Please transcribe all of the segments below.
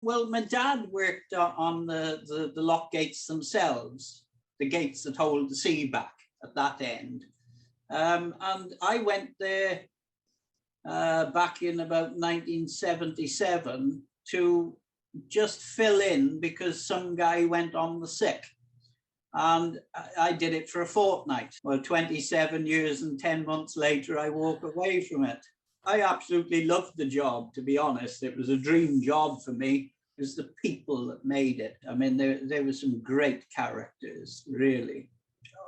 Well, my dad worked on the lock gates themselves, the gates that hold the sea back at that end. And I went there back in about 1977 to just fill in because some guy went on the sick. And I did it for a fortnight. Well, 27 years and 10 months later, I walk away from it. I absolutely loved the job, to be honest. It was a dream job for me. It was the people that made it. I mean, there were some great characters, really.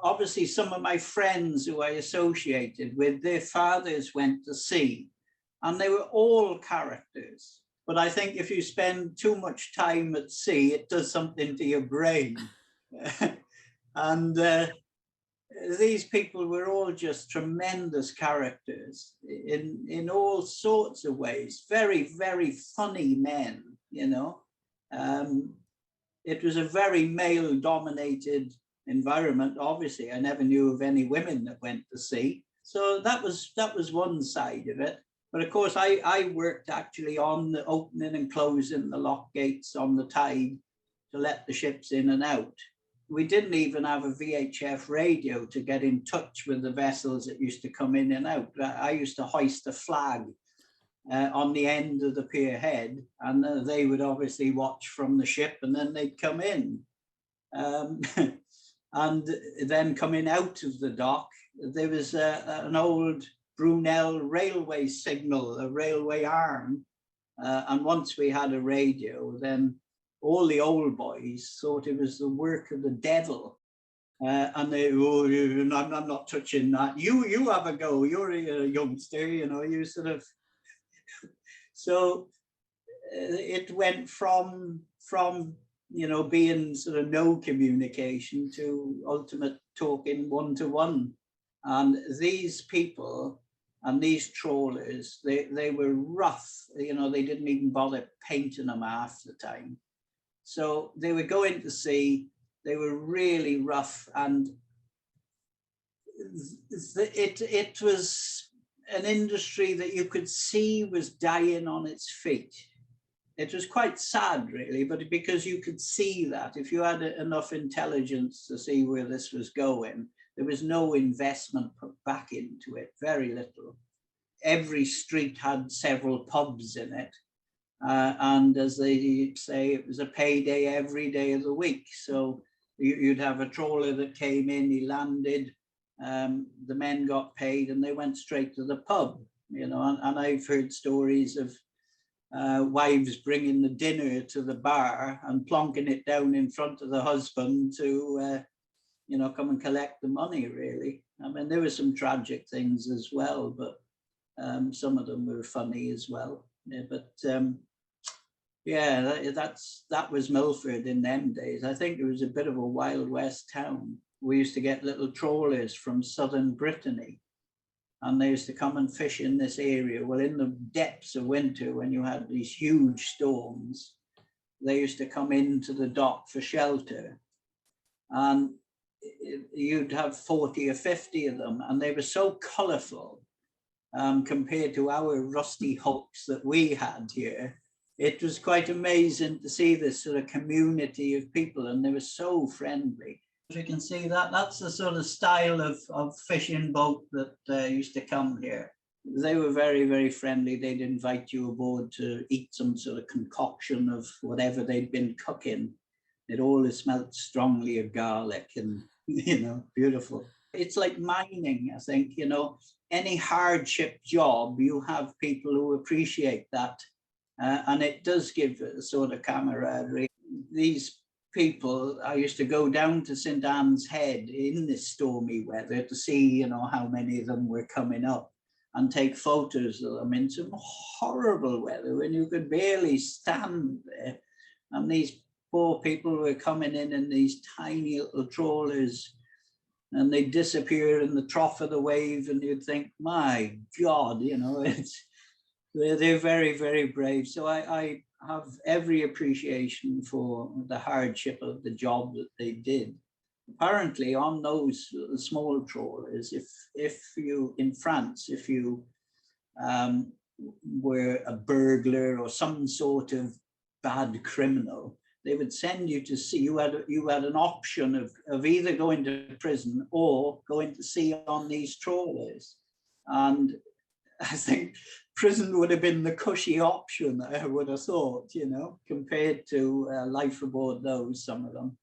Obviously, some of my friends who I associated with, their fathers went to sea, and they were all characters. But I think if you spend too much time at sea, it does something to your brain. And these people were all just tremendous characters in all sorts of ways. Very, very funny men, you know. Um, it was a very male-dominated environment. Obviously, I never knew of any women that went to sea. So that was one side of it. But of course, I worked actually on the opening and closing the lock gates on the tide to let the ships in and out. We didn't even have a VHF radio to get in touch with the vessels that used to come in and out. I used to hoist a flag on the end of the pier head, and they would obviously watch from the ship, and then they'd come in. And then coming out of the dock, there was an old Brunel railway signal, a railway arm. And once we had a radio, then all the old boys thought it was the work of the devil. And they, oh, I'm not touching that. You have a go. You're a youngster, you know, you sort of. So it went from you know, being sort of no communication to ultimate talking one-to-one. And these people and these trawlers, they were rough. You know, they didn't even bother painting them half the time. So they were going to sea, they were really rough, and it was an industry that you could see was dying on its feet. It was quite sad, really, but because you could see that if you had enough intelligence to see where this was going, there was no investment put back into it, very little. Every street had several pubs in it. And as they say, it was a payday every day of the week. So you'd have a trawler that came in, he landed, the men got paid, and they went straight to the pub. You know, and I've heard stories of wives bringing the dinner to the bar and plonking it down in front of the husband to, you know, come and collect the money, really. I mean, there were some tragic things as well, but some of them were funny as well. Yeah, but yeah, that was Milford in them days. I think it was a bit of a Wild West town. We used to get little trawlers from southern Brittany, and they used to come and fish in this area. Well, in the depths of winter, when you had these huge storms, they used to come into the dock for shelter. And you'd have 40 or 50 of them, and they were so colourful compared to our rusty hulks that we had here. It was quite amazing to see this sort of community of people, and they were so friendly. As you can see, that's the sort of style of fishing boat that used to come here. They were very, very friendly. They'd invite you aboard to eat some sort of concoction of whatever they'd been cooking. It always smelled strongly of garlic and, you know, beautiful. It's like mining, I think, you know, any hardship job, you have people who appreciate that. And it does give a sort of camaraderie. These people, I used to go down to St. Anne's Head in this stormy weather to see, you know, how many of them were coming up and take photos of them in some horrible weather when you could barely stand there. And these poor people were coming in these tiny little trawlers, and they disappear in the trough of the wave, and you'd think, my God, you know, they're very, very brave. So I have every appreciation for the hardship of the job that they did. Apparently, on those small trawlers, if you in France, if you were a burglar or some sort of bad criminal, they would send you to sea. You had an option of either going to prison or going to sea on these trawlers. And I think prison would have been the cushy option, I would have thought, compared to life aboard those, some of them.